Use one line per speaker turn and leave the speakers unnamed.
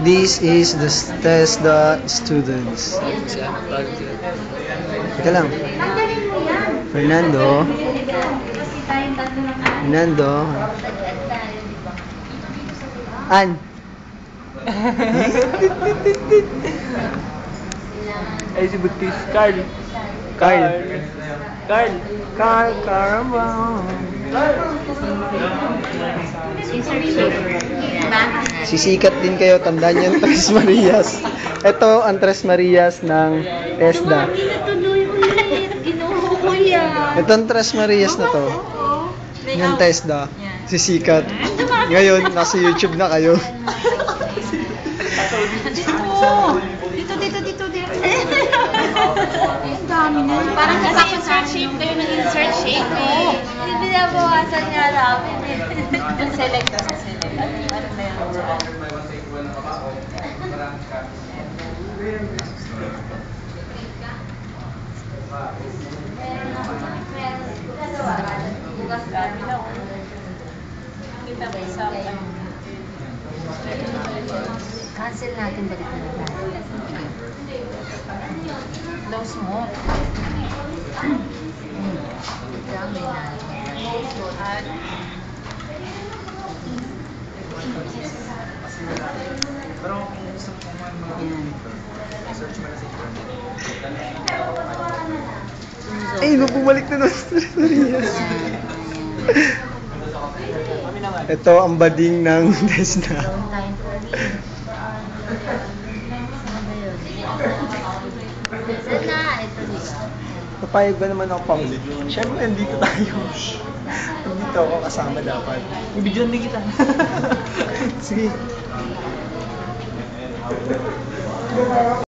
This is the TESDA students. Teka lang. Fernando. An.
Ay, si Butis. Carl.
Caramba. Sisikat din kayo, tandaan niyo ang Tres Marias. Ito ang Tres Marias ng TESDA. Ito ang Tres Marias na to. Yung TESDA. Sisikat. Ngayon, nasa YouTube na kayo.
Dito. Ang dami na. Parang nasa-insert shape kayo ng insert shape eh.
Hindi binabawasan niya namin eh.
Select. Ano na yun?
Bukas kami na.
Kita mo isa.
Cancel natin, balik na tayo.
No smoke.
Dami na.
Pero kung gusto mo search mo na sa
Ay, bumalik na ng Tres Marias. Ito ang bading ng TESDA.
Long time for me. Saan na? Ito dito.
Papayag ba naman ako paulit? Siyempre, nandito tayo. Nandito ako kasama dapat.
Ibigyan din kita.
Sige.